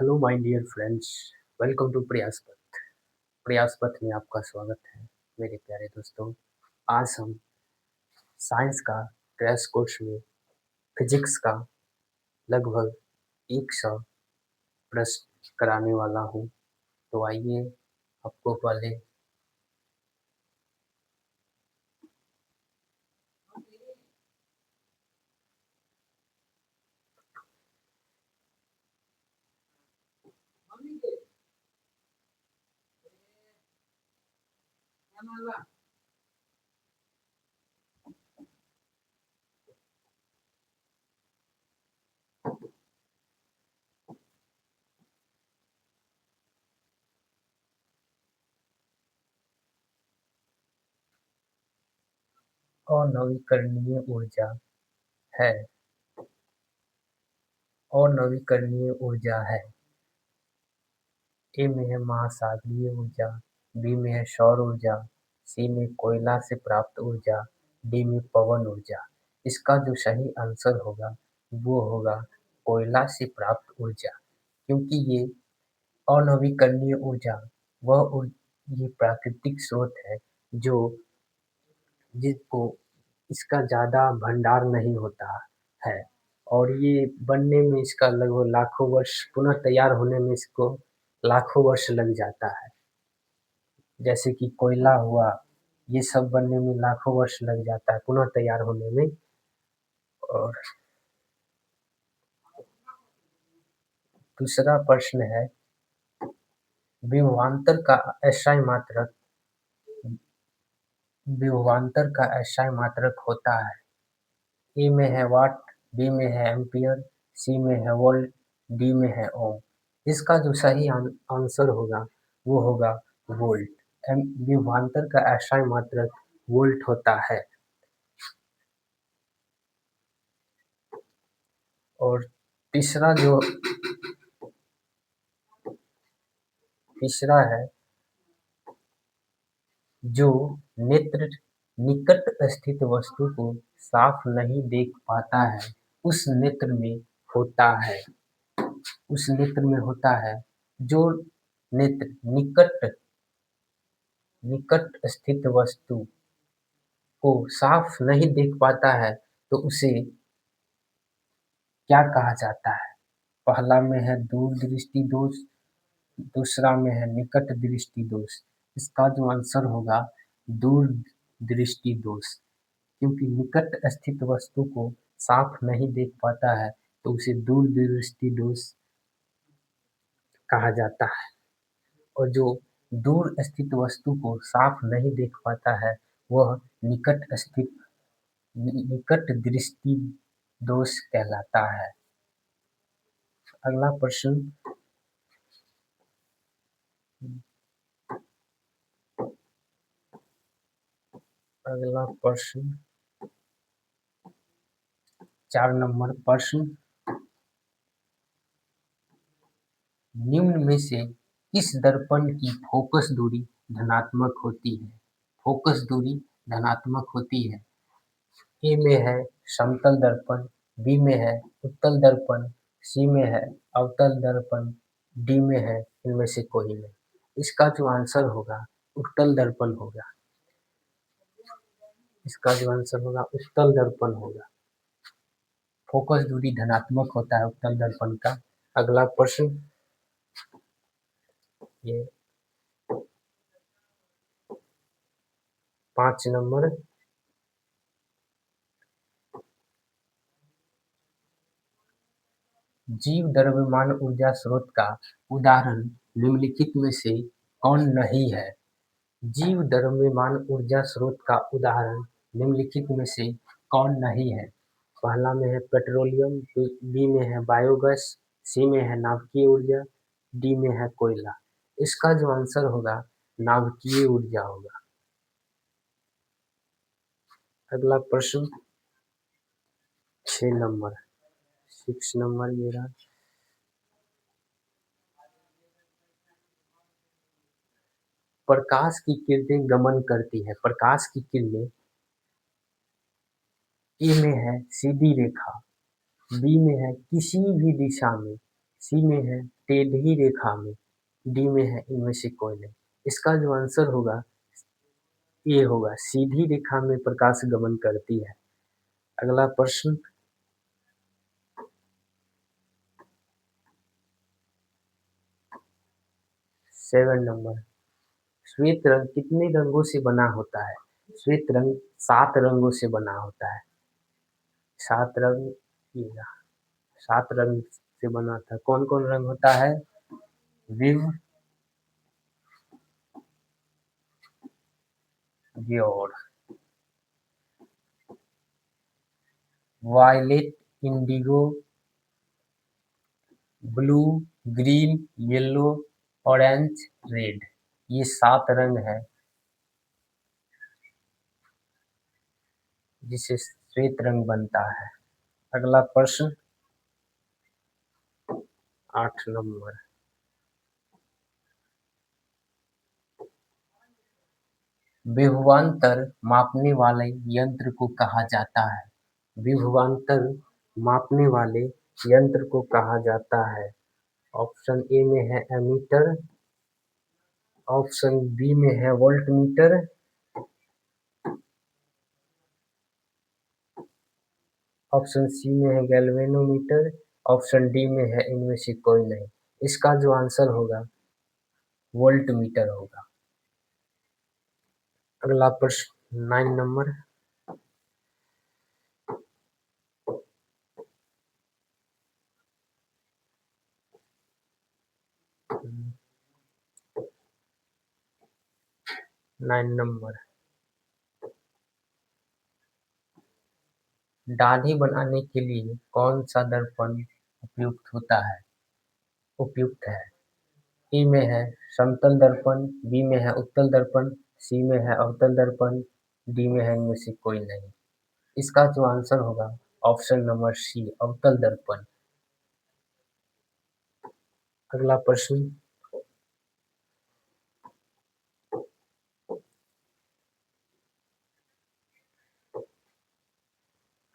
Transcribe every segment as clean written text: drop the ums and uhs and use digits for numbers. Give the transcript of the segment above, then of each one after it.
Hello my dear friends, welcome to Prayas Path. प्रयास पथ में आपका स्वागत है मेरे प्यारे दोस्तों। आज हम साइंस का क्रैश कोर्स में फिजिक्स का लगभग 100 प्रश्न कराने वाला हूँ। तो आइए आपको पहले अनवीकरणीय ऊर्जा है अनवीकरणीय ऊर्जा है। ए में है महासागरीय ऊर्जा, बी में है सौर ऊर्जा, सी में कोयला से प्राप्त ऊर्जा, डी में पवन ऊर्जा। इसका जो सही आंसर होगा वो होगा कोयला से प्राप्त ऊर्जा, क्योंकि ये अनवीकरणीय ऊर्जा ये प्राकृतिक स्रोत है जो जिसको इसका ज़्यादा भंडार नहीं होता है, और ये बनने में इसका लगभग लाखों वर्ष, पुनः तैयार होने में इसको लाखों वर्ष लग जाता है। जैसे कि कोयला हुआ, ये सब बनने में लाखों वर्ष लग जाता है पुनः तैयार होने में। और दूसरा प्रश्न है, विभवांतर का SI मात्रक होता है। ए में है वाट, बी में है एम्पियर, सी में है वोल्ट, डी में है ओम। इसका जो सही आंसर होगा वो होगा वोल्ट। विभवांतर का SI मात्रक वोल्ट होता है। और तीसरा है, जो नेत्र निकट स्थित वस्तु को साफ नहीं देख पाता है, उस नेत्र में होता है। जो नेत्र निकट स्थित वस्तु को साफ नहीं देख पाता है तो उसे क्या कहा जाता है? पहला में है दूर दृष्टि दोष, दूसरा में है निकट दृष्टि दोष। इसका जो आंसर होगा दूर दृष्टि दोष, क्योंकि निकट स्थित वस्तु को साफ नहीं देख पाता है तो उसे दूर दृष्टि दोष कहा जाता है। और जो दूर स्थित वस्तु को साफ नहीं देख पाता है वह निकट दृष्टि दोष कहलाता है। अगला प्रश्न, अगला प्रश्न 4 नंबर प्रश्न, निम्न में से किस दर्पण की फोकस दूरी धनात्मक होती है? फोकस दूरी धनात्मक होती है। ए में है समतल दर्पण, बी में है उत्तल दर्पण, सी में है अवतल दर्पण, डी में है इनमें से कोई नहीं। इसका जो आंसर होगा उत्तल दर्पण होगा। इसका जो आंसर होगा उत्तल दर्पण होगा। फोकस दूरी धनात्मक होता है उत्तल दर्पण का। अगला प्रश्न, ये 5 नंबर, जीव द्रव्यमान ऊर्जा स्रोत का उदाहरण निम्नलिखित में से कौन नहीं है? जीव द्रव्यमान ऊर्जा स्रोत का उदाहरण निम्नलिखित में से कौन नहीं है? पहला में है पेट्रोलियम, बी में है बायोगैस, सी में है नाभिकीय ऊर्जा, डी में है कोयला। इसका जो आंसर होगा नाभिकीय ऊर्जा होगा। अगला प्रश्न 6 नंबर, 6 नंबर ये रहा, प्रकाश की किरणें गमन करती है। प्रकाश की किरणें ए में है सीधी रेखा, बी में है किसी भी दिशा में, सी में है टेढ़ी रेखा में, डी में है इनमें से कोई नहीं। इसका जो आंसर होगा ये होगा, सीधी रेखा में प्रकाश गमन करती है। अगला प्रश्न, 7 नंबर, श्वेत रंग कितने रंगों से बना होता है? श्वेत रंग 7 रंगों से बना होता है। 7 रंग, ये रहा, 7 रंग से बना था। कौन कौन रंग होता है? विव, व्योर, violet, indigo, blue, green, yellow, orange, red. ये 7 रंग है जिससे श्वेत रंग बनता है। अगला प्रश्न, 8 नंबर, विभवांतर मापने वाले यंत्र को कहा जाता है? विभवांतर मापने वाले यंत्र को कहा जाता है। ऑप्शन ए में है एमीटर, ऑप्शन बी में है वोल्टमीटर, ऑप्शन सी में है गैल्वेनोमीटर, ऑप्शन डी में है इनमें से कोई नहीं। इसका जो आंसर होगा वोल्टमीटर होगा। अगला प्रश्न 9 नंबर, दाढ़ी बनाने के लिए कौन सा दर्पण उपयुक्त है? ए में है समतल दर्पण, बी में है उत्तल दर्पण, सी में है अवतल दर्पण, डी में है इनमें से कोई नहीं। इसका जो आंसर होगा ऑप्शन नंबर सी, अवतल दर्पण। अगला प्रश्न,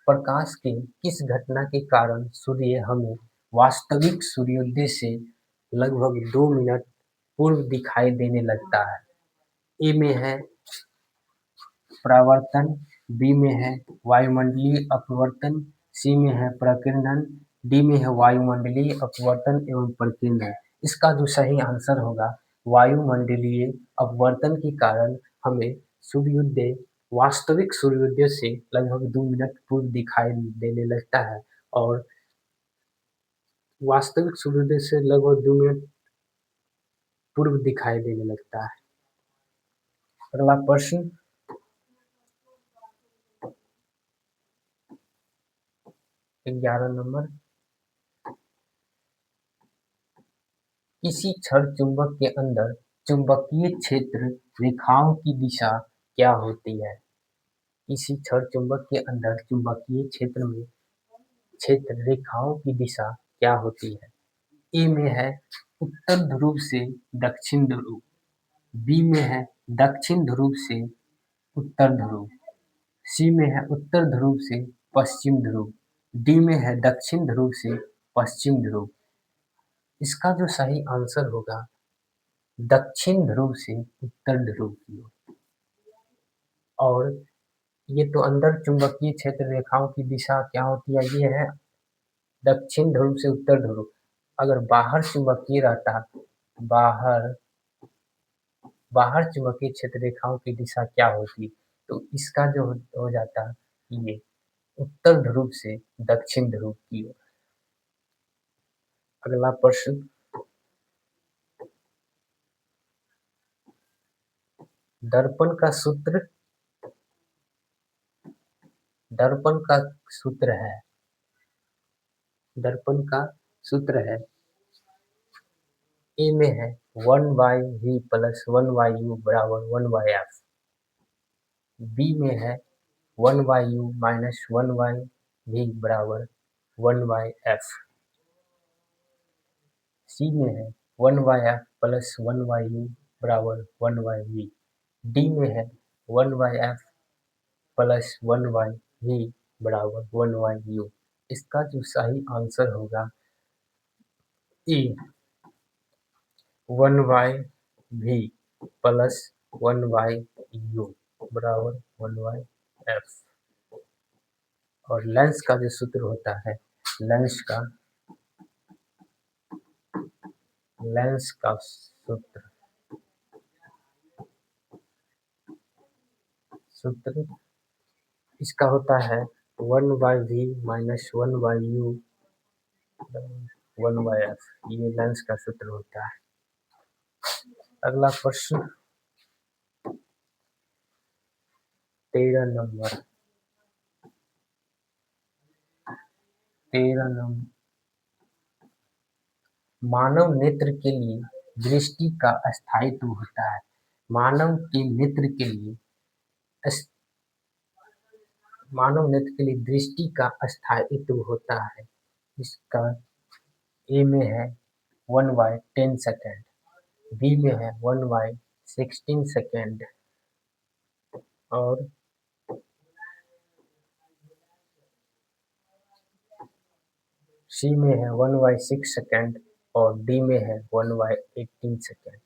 प्रकाश के किस घटना के कारण सूर्य हमें वास्तविक सूर्योदय से लगभग 2 मिनट पूर्व दिखाई देने लगता है? ए में है परावर्तन, बी में है वायुमंडलीय अपवर्तन, सी में है प्रकीर्णन, डी में है वायुमंडलीय अपवर्तन एवं प्रकीर्णन। इसका जो सही आंसर होगा वायुमंडलीय अपवर्तन के कारण हमें सूर्योदय वास्तविक सूर्योदय से लगभग 2 मिनट पूर्व दिखाई देने लगता है, और वास्तविक सूर्योदय से लगभग 2 मिनट पूर्व दिखाई देने लगता है। अगला प्रश्न, 11 नंबर, किसी क्षण चुंबक के अंदर चुंबकीय क्षेत्र रेखाओं की दिशा क्या होती है? किसी क्षण चुंबक के अंदर चुंबकीय क्षेत्र रेखाओं की दिशा क्या होती है? ए में है उत्तर ध्रुव से दक्षिण ध्रुव, बी में है दक्षिण ध्रुव से उत्तर ध्रुव, सी में है उत्तर ध्रुव से पश्चिम ध्रुव, डी में है दक्षिण ध्रुव से पश्चिम ध्रुव। इसका जो सही आंसर होगा दक्षिण ध्रुव से उत्तर ध्रुव की ओर। और ये तो अंदर चुंबकीय क्षेत्र रेखाओं की दिशा क्या होती है, ये है दक्षिण ध्रुव से उत्तर ध्रुव। अगर बाहर चुंबकीय रहता, बाहर बाहर चुंबकीय क्षेत्र रेखाओं की दिशा क्या होती, तो इसका जो हो जाता ये उत्तर ध्रुव से दक्षिण ध्रुव की ओर। अगला प्रश्न, दर्पण का सूत्र दर्पण का सूत्र है दर्पण का सूत्र है, ए में है 1/v प्लस 1/u बराबर 1/f, बी में है 1/u माइनस 1/v बराबर 1/f, सी में है 1/f प्लस 1/u बराबर 1/v, डी में है 1/f प्लस 1/v बराबर 1/u। इसका जो सही आंसर होगा ई 1/v प्लस 1/u बराबर 1/f। और लेंस का जो सूत्र होता है, लेंस का सूत्र इसका होता है 1/v माइनस 1/u 1/f। ये लेंस का सूत्र होता है। अगला प्रश्न 13 नंबर। मानव नेत्र के लिए दृष्टि का स्थायित्व होता है। मानव नेत्र के लिए दृष्टि का स्थायित्व होता है। इसका ए में है 1/10 सेकेंड, बी में है 1/16 सेकेंड और सी में है 1/6 सेकेंड और डी में है 1/18 सेकेंड।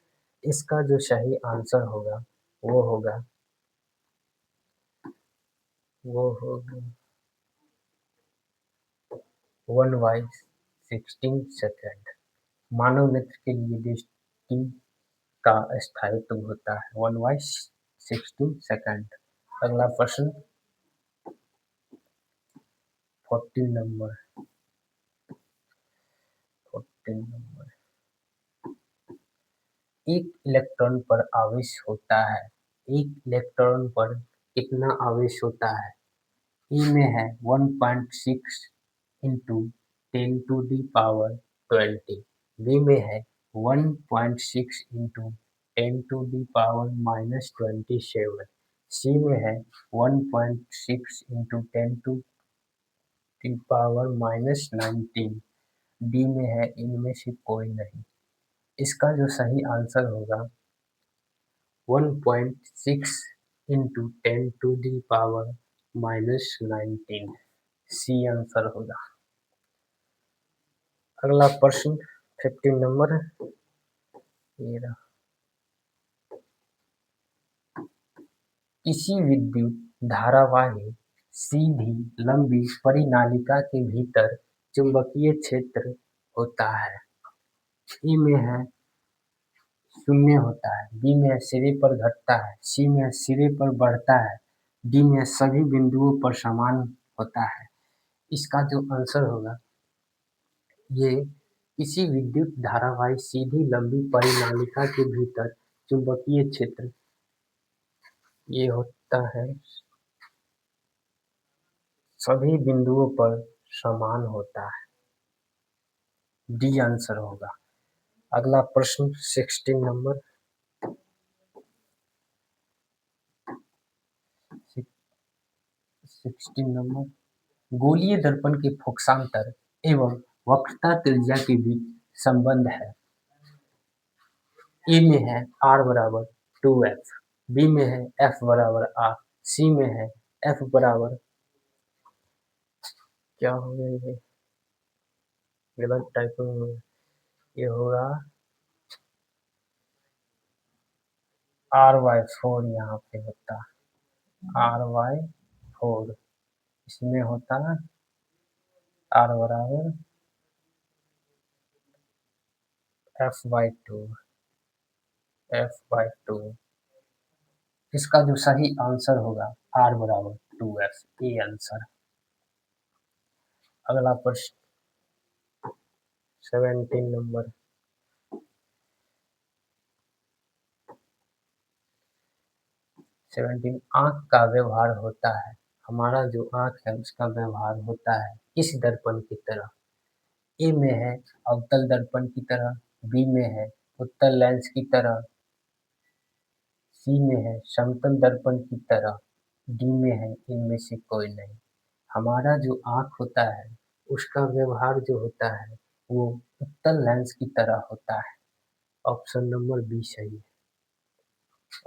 इसका जो सही आंसर होगा वो होगा 1/16 सेकेंड। मानव नेत्र के लिए दृष्टि का स्थायित्व होता है 1/16 सेकेंड। अगला प्रश्न 14 नंबर। एक इलेक्ट्रॉन पर आवेश होता है। एक इलेक्ट्रॉन पर कितना आवेश होता है? ई में है 1.6 इंटू 10⁻20। बी में है 1.6 इंटू 10⁻⁻27। सी में है 1.6 इंटू 10⁻⁻19। डी में है इनमें से कोई नहीं। इसका जो सही आंसर होगा 1.6 इंटू 10⁻⁻19। सी आंसर होगा। अगला प्रश्न 15 नंबर। किसी विद्युत धारावाही सीधी लंबी परिनालिका के भीतर चुंबकीय क्षेत्र होता है। ई में है 0 होता है, बी में सिरे पर घटता है, सी में सिरे पर बढ़ता है, डी में सभी बिंदुओं पर समान होता है। इसका जो आंसर होगा ये किसी विद्युत धारावाही सीधी लंबी परिनालिका के भीतर चुंबकीय क्षेत्र ये होता है सभी बिंदुओं पर समान होता है। डी आंसर होगा। अगला प्रश्न 16 नंबर। 16 नंबर। गोलीय दर्पण के फोकसांतर एवं वक्रता त्रिज्या के बीच संबंध है। ए में है r बराबर 2f, बी में है f बराबर r, सी में है f बराबर क्या हो गया ये गलत टाइपिंग हो गया। ये होगा r/4 यहाँ पे होता r/4। इसमें होता r बराबर f/2। इसका जो सही आंसर होगा r बराबर 2f। A answer. अगला प्रश्न 17 नंबर। 17 आंख का व्यवहार होता है। हमारा जो आंख है उसका व्यवहार होता है किस दर्पण की तरह? ए में है अवतल दर्पण की तरह, बी में है उत्तल लेंस की तरह, सी में है समतल दर्पण की तरह, डी में है इनमें से कोई नहीं। हमारा जो आंख होता है उसका व्यवहार जो होता है वो उत्तल लेंस की तरह होता है। ऑप्शन नंबर बी सही है।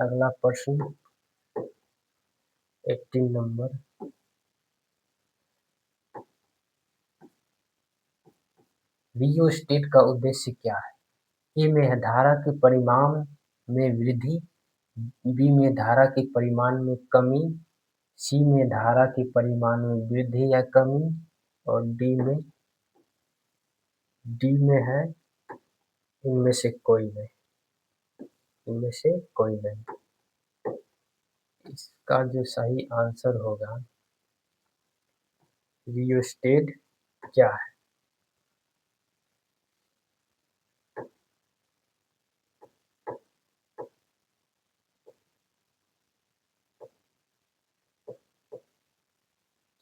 अगला प्रश्न 18 नंबर। रियोस्टेट का उद्देश्य क्या है? ए में है धारा के परिमाण में वृद्धि, बी में धारा के परिमाण में कमी, सी में धारा के परिमाण में वृद्धि या कमी, और डी में है इनमें से कोई नहीं। इनमें से कोई नहीं। इसका जो सही आंसर होगा, रियोस्टेट क्या है?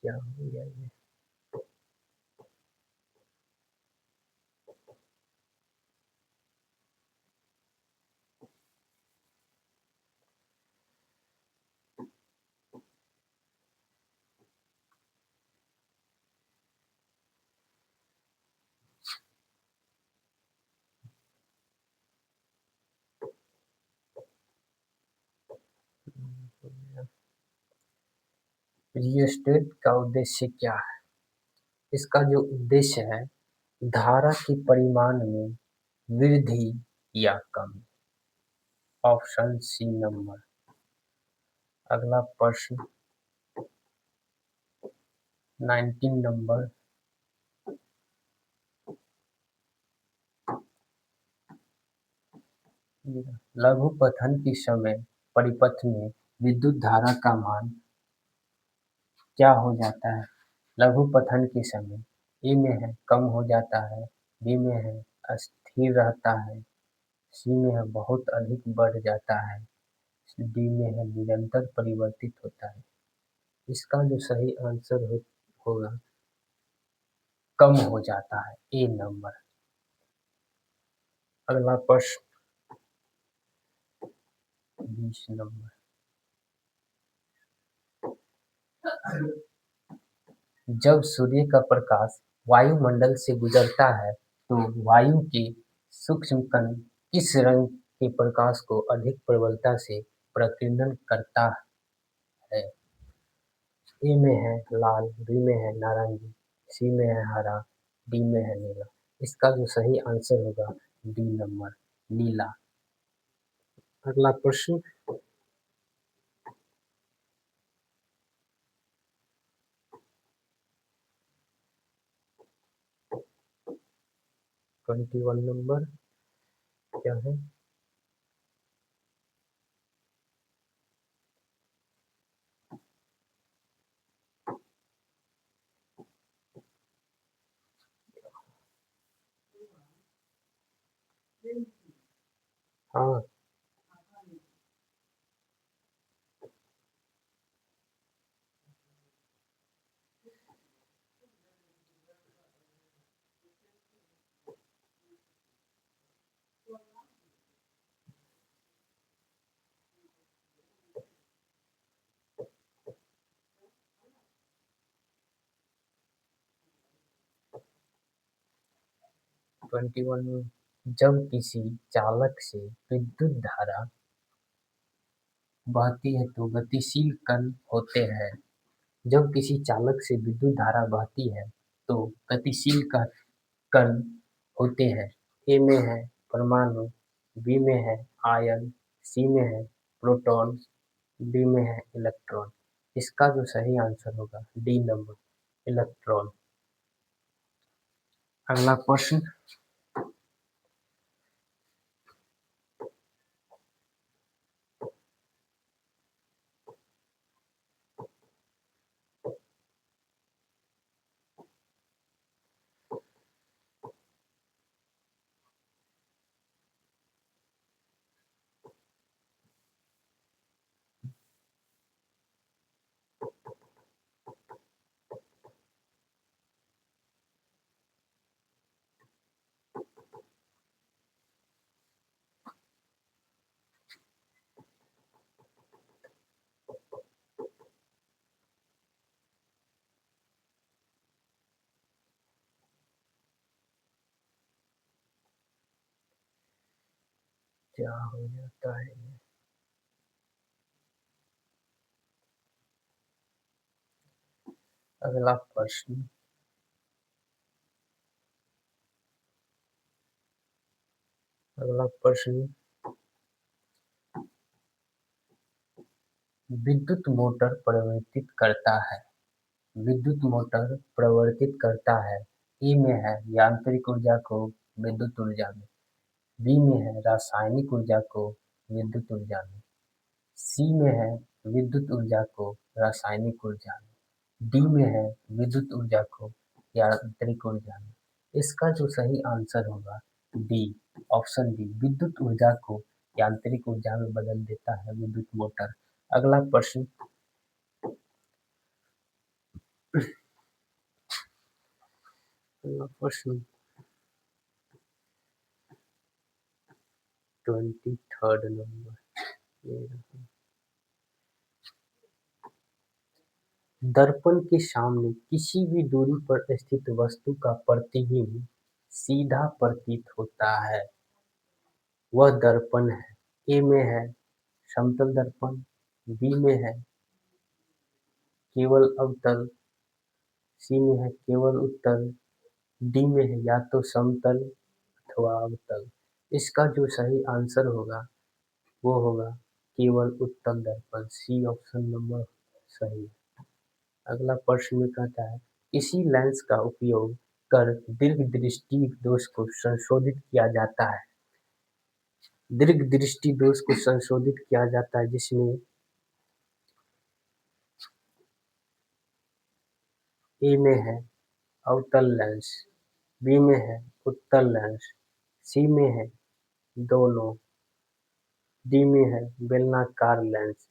क्या हो गया ये? रियोस्टेट का उद्देश्य क्या है? इसका जो उद्देश्य है, धारा के परिमाण में वृद्धि या कमी। Option C number. अगला प्रश्न 19 नंबर। लघु पठन के समय परिपथ में विद्युत धारा का मान क्या हो जाता है? लघु पठन के समय ए में है कम हो जाता है, बी में है स्थिर रहता है, सी में है बहुत अधिक बढ़ जाता है, डी में है निरंतर परिवर्तित होता है। इसका जो सही आंसर होगा, कम हो जाता है, ए नंबर। अगला प्रश्न 20 नंबर। जब सूर्य का प्रकाश वायुमंडल से गुजरता है तो वायु के सूक्ष्म कण किस रंग के प्रकाश को अधिक प्रबलता से प्रकीर्णन करता है? ए में है लाल, बी में है नारंगी, सी में है हरा, डी में है नीला। इसका जो सही आंसर होगा, डी नंबर, नीला। अगला प्रश्न 21 नंबर क्या है? हाँ, 21 में जब किसी चालक से विद्युत धारा बहती है तो गतिशील कण होते हैं। जब किसी चालक से विद्युत धारा बहती है तो गतिशील कण होते हैं। ए में है परमाणु, बी में है आयन, सी में है प्रोटॉन, डी में है इलेक्ट्रॉन। इसका जो सही आंसर होगा, डी नंबर, इलेक्ट्रॉन। अगला प्रश्न क्या हो जाता है? अगला प्रश्न अगला प्रश्न, विद्युत मोटर प्रवर्तित करता है। विद्युत मोटर प्रवर्तित करता है। ई में है यांत्रिक ऊर्जा को विद्युत ऊर्जा में, बी में है रासायनिक ऊर्जा को विद्युत ऊर्जा में, सी में है विद्युत ऊर्जा को रासायनिक ऊर्जा में, डी में है विद्युत ऊर्जा को यांत्रिक ऊर्जा में। इसका जो सही आंसर होगा डी, ऑप्शन डी, विद्युत ऊर्जा को यांत्रिक ऊर्जा में बदल देता है विद्युत मोटर। अगला प्रश्न, प्रश्न 23rd नंबर, दर्पण के सामने किसी भी दूरी पर स्थित वस्तु का प्रतिबिंब सीधा प्रतीत होता है, वह दर्पण है। ए में है समतल दर्पण, बी में है केवल अवतल, सी में है केवल उत्तल, डी में है या तो समतल अथवा अवतल। इसका जो सही आंसर होगा वो होगा केवल उत्तल दर्पण, सी ऑप्शन नंबर सही। अगला प्रश्न में कहता है, इसी लेंस का उपयोग कर दीर्घ दृष्टि दोष को संशोधित किया जाता है। दीर्घ दृष्टि दोष को संशोधित किया जाता है जिसमें ए में है अवतल लेंस, बी में है उत्तल लेंस, सी में है दोनों, डी में है बेलनाकार लेंस।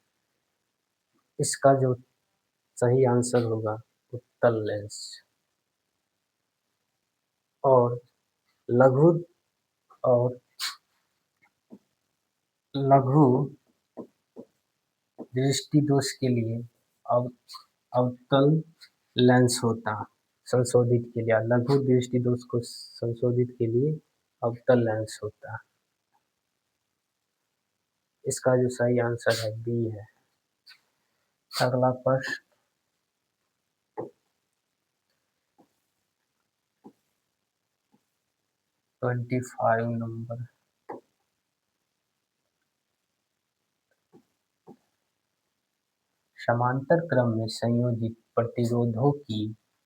इसका जो सही आंसर होगा उत्तल लेंस। और लघु और लघु दृष्टि दोष के लिए अवतल लेंस होता संशोधित के लिए, लघु दृष्टि दोष को संशोधित के लिए अवतल लेंस होता। इसका जो सही आंसर है बी है। अगला प्रश्न, ट्वेंटी 25 नंबर, समांतर क्रम में संयोजित प्रतिरोधों की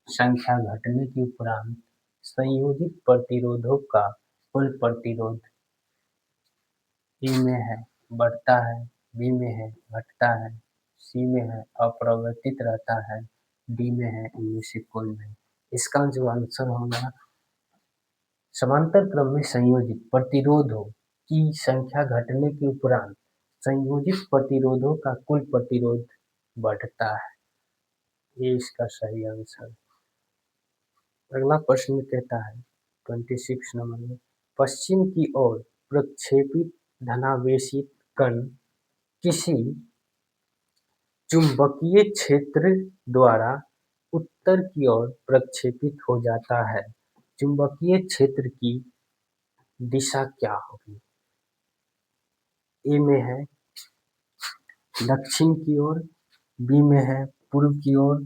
संख्या घटने के उपरांत संयोजित प्रतिरोधों का कुल प्रतिरोध ए में है बढ़ता है, बी में है घटता है, सी में है अपरिवर्तित रहता है, डी में है इनमें से कोई नहीं। इसका जो आंसर होगा, समांतर क्रम में संयोजित प्रतिरोधों की संख्या घटने के उपरांत संयोजित प्रतिरोधों का कुल प्रतिरोध बढ़ता है, ये इसका सही आंसर। अगला प्रश्न कहता है 26 नंबर में, पश्चिम की ओर प्रक्षेपित धनावेशित कण किसी चुंबकीय क्षेत्र द्वारा उत्तर की ओर प्रक्षेपित हो जाता है। चुंबकीय क्षेत्र की दिशा क्या होगी? ए में है दक्षिण की ओर, बी में है पूर्व की ओर,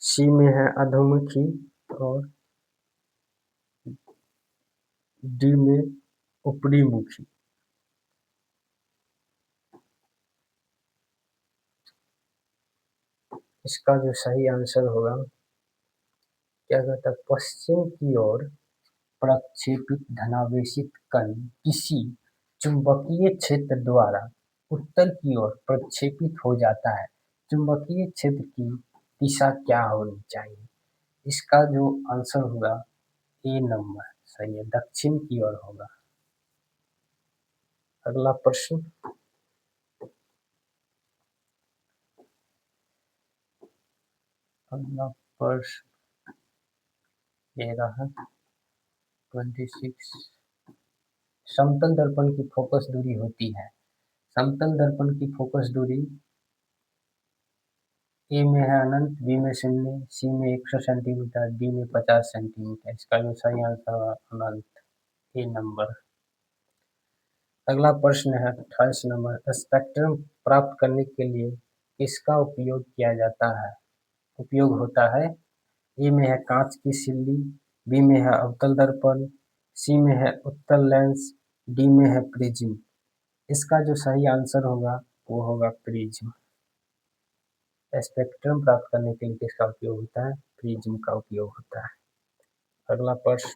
सी में है अधोमुखी और डी में ऊपरी मुखी। इसका जो सही आंसर होगा, क्या कहता है, पश्चिम की ओर प्रक्षेपित धनावेशित कण किसी चुंबकीय क्षेत्र द्वारा उत्तर की ओर प्रक्षेपित हो जाता है। चुंबकीय क्षेत्र की दिशा क्या होनी चाहिए? इसका जो आंसर होगा ए नंबर सही है, दक्षिण की ओर होगा। अगला प्रश्न, ये रहा 26। समतल दर्पण की फोकस दूरी होती है। समतल दर्पण की फोकस दूरी ए में है अनंत, बी में 0, सी में 100 सेंटीमीटर, डी में 50 सेंटीमीटर। इसका जो सही आंसर है अनंत, ए नंबर। अगला प्रश्न है 28 नंबर, स्पेक्ट्रम प्राप्त करने के लिए किसका उपयोग किया जाता है? उपयोग होता है, ए में है कांच की सिल्ली, बी में है अवतल दर्पण, सी में है उत्तल लेंस, डी में है प्रिज्म। इसका जो सही आंसर होगा वो होगा प्रिज्म। स्पेक्ट्रम प्राप्त करने के लिए किसका उपयोग होता है? प्रिज्म का उपयोग होता है। अगला प्रश्न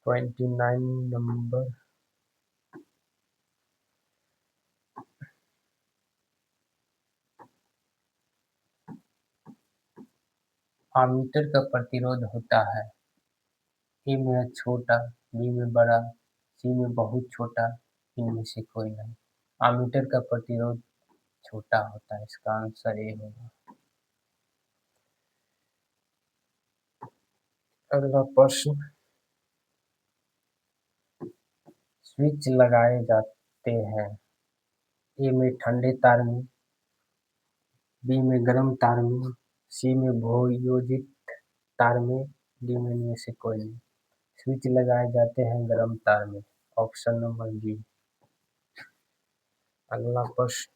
29 नंबर। आमीटर का प्रतिरोध होता है। ए में है छोटा, बी में बड़ा, सी में बहुत छोटा, इनमें से कोई नहीं। आमीटर का प्रतिरोध छोटा होता है, इसका आंसर ए होगा। अगला प्रश्न, स्विच लगाए जाते हैं ए में ठंडे तार में, बी में गर्म तार में, सी में भूयोजित तार में, डी में इनमें से कोई नहीं। स्विच लगाए जाते हैं गर्म तार में, ऑप्शन नंबर बी। अगला प्रश्न,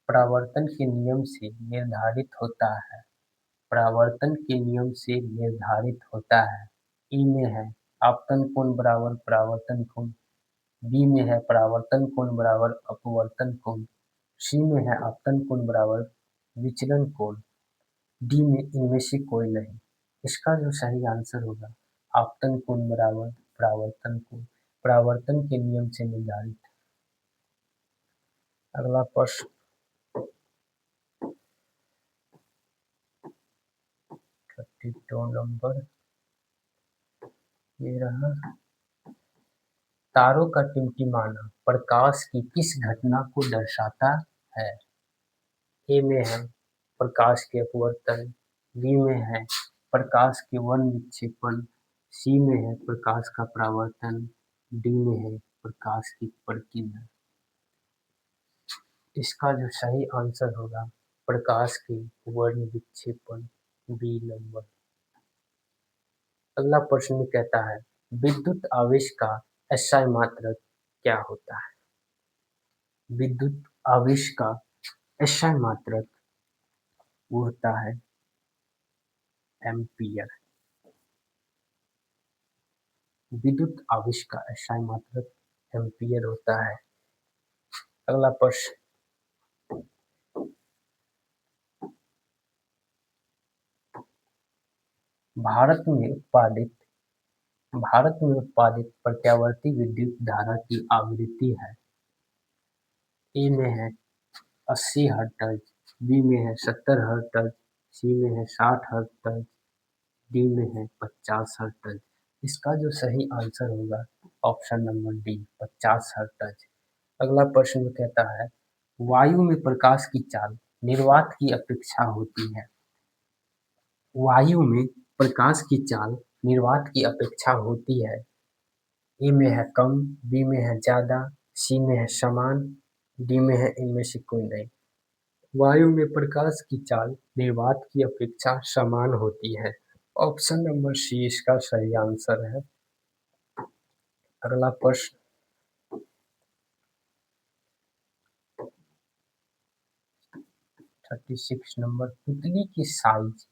परावर्तन के नियम से निर्धारित होता है। परावर्तन के नियम से निर्धारित होता है। ई में है आपतन कोण बराबर परावर्तन कोण, बी में है परावर्तन कोण बराबर अपवर्तन कोण, सी में है आपतन कोण बराबर विचलन कोण, डी में इनमें से कोई नहीं। इसका जो सही आंसर होगा आपतन कोण बराबर परावर्तन कोण, परावर्तन के नियम से निर्धारित। अगला प्रश्न 32 नंबर, ये रहा। तारों का टिमटिमाना प्रकाश की किस घटना को दर्शाता है? ए में है प्रकाश के अपवर्तन, बी में है प्रकाश के वर्ण विक्षेपण, सी में है प्रकाश का परावर्तन, डी में है प्रकाश की प्रकीर्णन। इसका जो सही आंसर होगा प्रकाश के वर्ण विक्षेपण, बी नंबर। अगला प्रश्न में कहता है विद्युत आवेश का SI मात्रक क्या होता है? विद्युत आवेश का SI मात्रक वो होता है एम्पियर। विद्युत आवेश का SI मात्रक एम्पियर होता है। अगला प्रश्न, भारत में उत्पादित प्रत्यावर्ती विद्युत धारा की आवृत्ति है। ए में है 80 हर्ट्ज, बी में है 70 हर्ट्ज, सी में है 60 हर्ट्ज, डी में है 50 हर्ट्ज। इसका जो सही आंसर होगा ऑप्शन नंबर डी 50 हर्ट्ज। अगला प्रश्न कहता है वायु में प्रकाश की चाल निर्वात की अपेक्षा होती है। वायु में प्रकाश की चाल निर्वात की अपेक्षा होती है। ए में है कम, बी में है ज्यादा, सी में है समान, डी में है इनमें से कोई नहीं। वायु में प्रकाश की चाल निर्वात की अपेक्षा समान होती है। ऑप्शन नंबर सी इसका सही आंसर है। अगला प्रश्न 36 नंबर, पुतली की साइज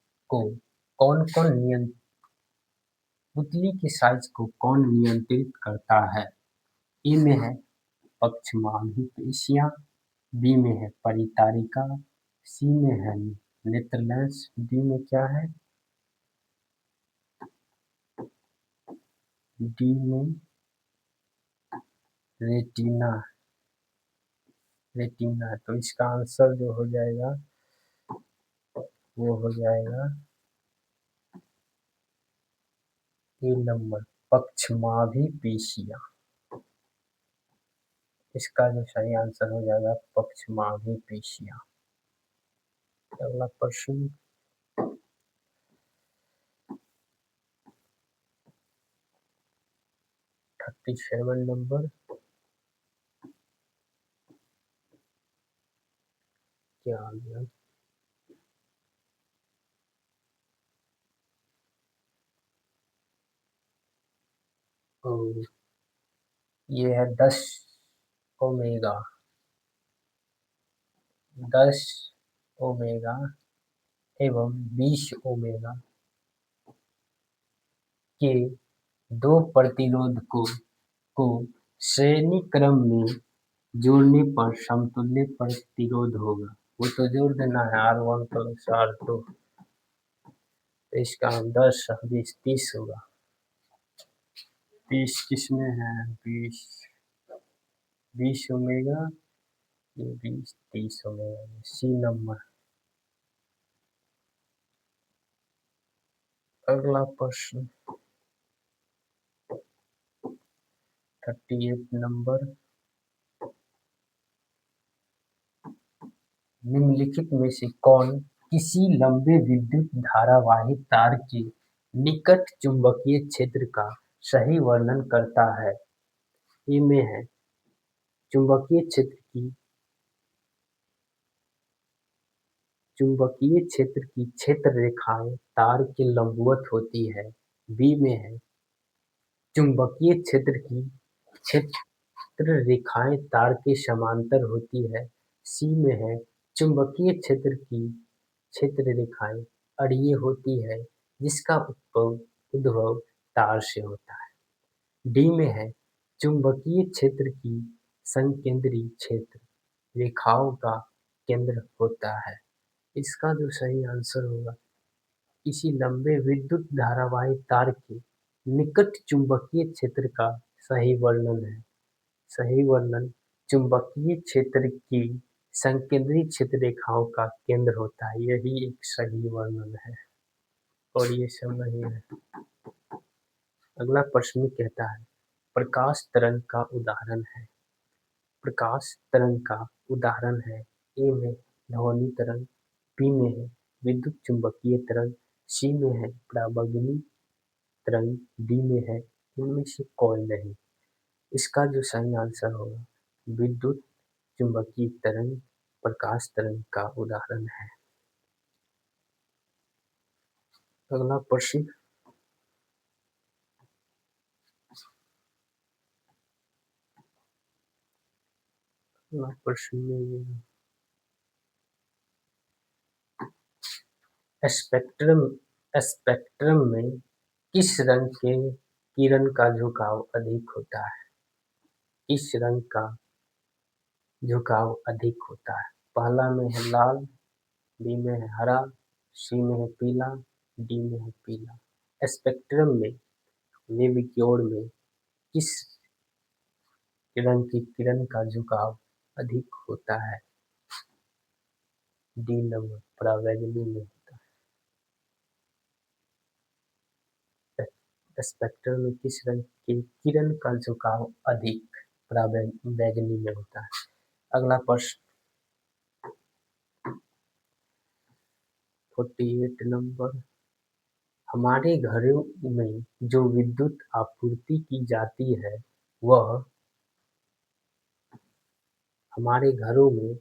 को कौन नियंत्रित करता है? ए में है पक्षमाभि पेशियां, बी में है परितारिका, सी में है नेत्र लेंस, डी में क्या है? डी में रेटिना। तो इसका आंसर जो हो जाएगा वो हो जाएगा ए नंबर पक्षमाभि पेशियां। इसका जो सही आंसर हो जाएगा पक्षमाभि पेशियां। अगला प्रश्न 37 नंबर, क्या आ गया? और ये है 10 ओमेगा, 10 ओमेगा एवं 20 ओमेगा के दो प्रतिरोध को श्रेणी क्रम में जोड़ने पर समतुल्य प्रतिरोध होगा। वो तो जोड़ देना है R1 प्लस R2, तो इसका 10 20 30 होगा। 20 किसमें है? 20 ओमेगा, ये 20 30 ओमेगा, सी नंबर। अगला प्रश्न 38 नंबर, निम्नलिखित में से कौन किसी लंबे विद्युत धारावाही तार के निकट चुंबकीय क्षेत्र का सही वर्णन करता है? ये में है चुंबकीय क्षेत्र की क्षेत्र रेखाएं तार के लंबवत होती है। बी में है चुंबकीय क्षेत्र की क्षेत्र रेखाएं तार के समांतर होती है। सी में है चुंबकीय क्षेत्र की क्षेत्र रेखाएं अड़ीय होती है, जिसका उद्भव तार से होता है। डी में है चुंबकीय क्षेत्र की संकेंद्री क्षेत्र रेखाओं का केंद्र होता है। इसका जो सही आंसर होगा, किसी लंबे विद्युत धारावाही तार के निकट चुंबकीय क्षेत्र का सही वर्णन है। सही वर्णन चुंबकीय क्षेत्र की संकेंद्री क्षेत्र रेखाओं का केंद्र होता है, यही एक सही वर्णन है और ये सब नहीं है। अगला प्रश्न कहता है प्रकाश तरंग का उदाहरण है। प्रकाश तरंग का उदाहरण है। ए में ध्वनि तरंग, बी में है विद्युत चुंबकीय तरंग, सी में है पराबैंगनी तरंग, डी में है इनमें से कोई नहीं। इसका जो सही आंसर होगा, विद्युत चुंबकीय तरंग प्रकाश तरंग का उदाहरण है। अगला प्रश्न में स्पेक्ट्रम में किस रंग के किरण का झुकाव अधिक होता है? किस रंग का झुकाव अधिक होता है? पहला में है लाल, बी में है हरा, सी में है पीला, डी में है पीला। स्पेक्ट्रम में वेविक्योर में किस रंग की किरण का झुकाव अधिक होता है? डी नंबर पराबैंगनी में होता है। स्पेक्ट्रम में किस रंग की किरण का झुकाव अधिक पराबैंगनी में होता है? अगला प्रश्न 48 नंबर, हमारे घरों में जो विद्युत आपूर्ति की जाती है वह हमारे घरों में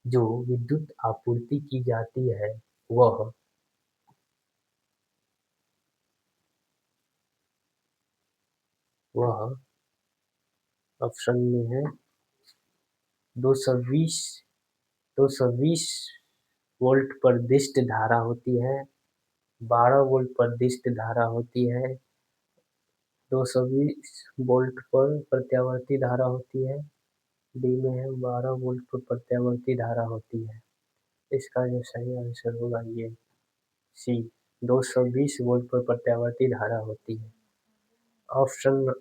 जो विद्युत आपूर्ति की जाती है वह ऑप्शन में है 220 वोल्ट पर दिष्ट धारा होती है, 12 वोल्ट पर दिष्ट धारा होती है, 220 वोल्ट पर प्रत्यावर्ती धारा होती है, डी में है 12 वोल्ट पर प्रत्यावर्ती धारा होती है। इसका जो सही आंसर होगा ये सी 220 वोल्ट पर प्रत्यावर्ती धारा होती है। ऑप्शन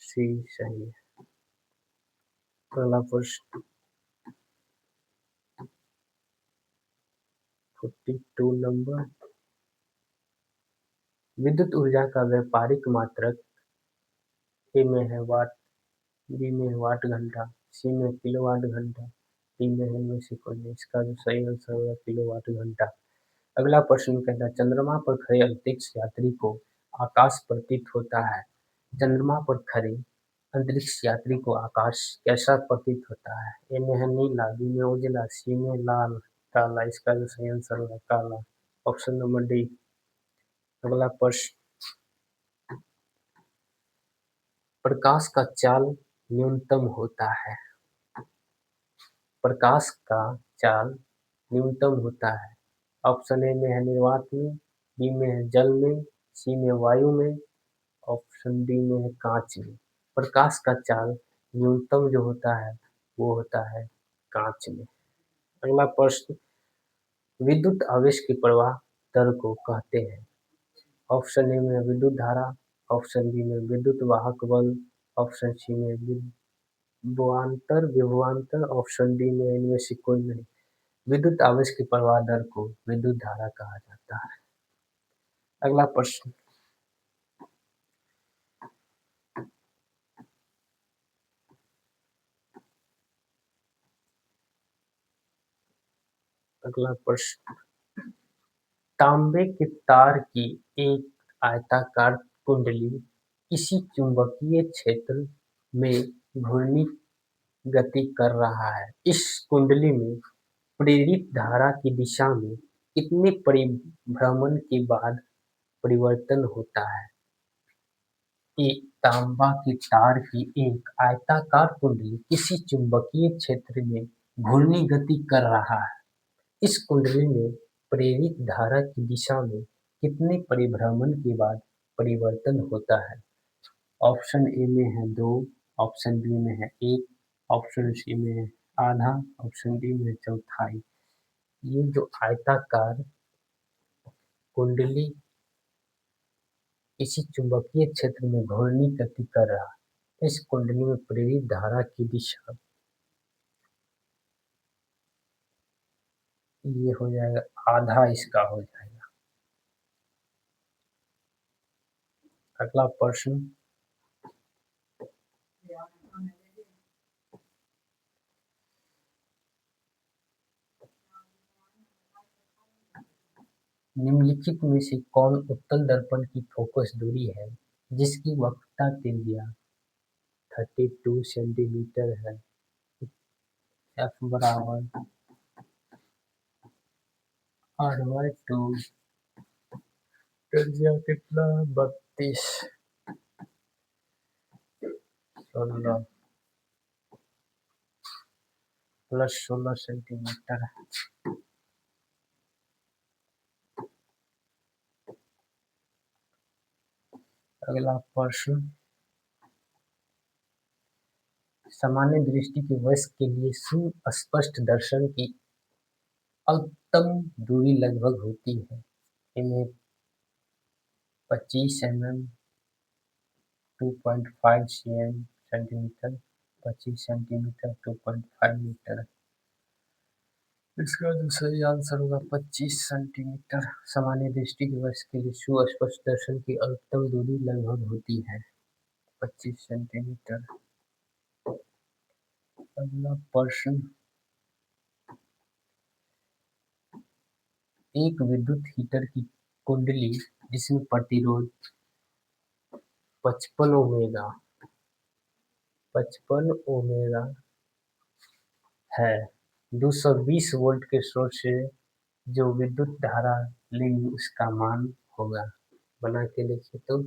सी सही है। अगला प्रश्न 42 नंबर, विद्युत ऊर्जा का व्यापारिक मात्रक ए में है वाट, बी में है वाट घंटा, सी में किलोवाट घंटा, डी में है इनमें से कोई नहीं। इसका जो सही आंसर होगा किलोवाट घंटा। अगला प्रश्न कहता है चंद्रमा पर खड़े अंतरिक्ष यात्री को आकाश प्रतीत होता है। चंद्रमा पर खड़े अंतरिक्ष यात्री को आकाश कैसा प्रतीत होता है? ए में है नीला, बी में उजला, सी में लाल, काला। इसका जो सही आंसर होगा काला, ऑप्शन नंबर डी। अगला प्रश्न, प्रकाश का चाल न्यूनतम होता है। प्रकाश का चाल न्यूनतम होता है। ऑप्शन ए में है निर्वात में, बी में है जल में, सी में वायु में, ऑप्शन डी में है कांच में। प्रकाश का चाल न्यूनतम जो होता है वो होता है कांच में। अगला प्रश्न, विद्युत आवेश की प्रवाह दर को कहते हैं। ऑप्शन ए में विद्युत धारा, ऑप्शन बी में विद्युत वाहक बल, ऑप्शन सी में विभवांतर, ऑप्शन डी में इनमें से कोई नहीं। विद्युत आवेश की प्रवाह दर को विद्युत धारा कहा जाता है। अगला प्रश्न, अगला प्रश्न, तांबे के तार की एक आयताकार कुंडली किसी चुंबकीय क्षेत्र में घूर्णी गति कर रहा है। इस कुंडली में प्रेरित धारा की दिशा में कितने परिभ्रमण के बाद परिवर्तन होता है। एक तांबा के तार की एक आयताकार कुंडली किसी चुंबकीय क्षेत्र में घूर्णी गति कर रहा है। इस कुंडली में प्रेरित धारा की दिशा में कितने परिभ्रमण के बाद परिवर्तन होता है। ऑप्शन ए में है 2, ऑप्शन बी में है 1, ऑप्शन सी में है आधा, ऑप्शन डी में है चौथाई। ये जो आयताकार कुंडली किसी चुंबकीय क्षेत्र में घूर्णी गति कर रहा है, इस कुंडली में प्रेरित धारा की दिशा, ये हो जाएगा आधा, इसका हो जाएगा। अगला प्रश्न, निम्नलिखित में से कौन उत्तल दर्पण की फोकस दूरी है जिसकी वक्रता त्रिज्या 32 सेंटीमीटर है। एफ बराबर R/2, त्रिज्या कितना 32 16 प्लस 16 सेंटीमीटर। अगला प्रश्न, सामान्य दृष्टि के वयस्क के लिए सुस्पष्ट दर्शन की अधिकतम दूरी लगभग होती है। इन्हें 25 mm, 2.5 cm centimetre, 25 centimetre, 2.5 metre. इसका जो सही आंसर होगा 25 सेंटीमीटर। सामान्य दृष्टि के वयस्क के लिए सुस्पष्ट दर्शन की अधिकतम दूरी लगभग होती है 25 सेंटीमीटर। अगला प्रश्न, एक विद्युत हीटर की कुंडली जिसमें प्रतिरोध 55 ओमेगा है, 220 वोल्ट के स्रोत से जो विद्युत धारा लेंगे उसका मान होगा। बना के देखिए तो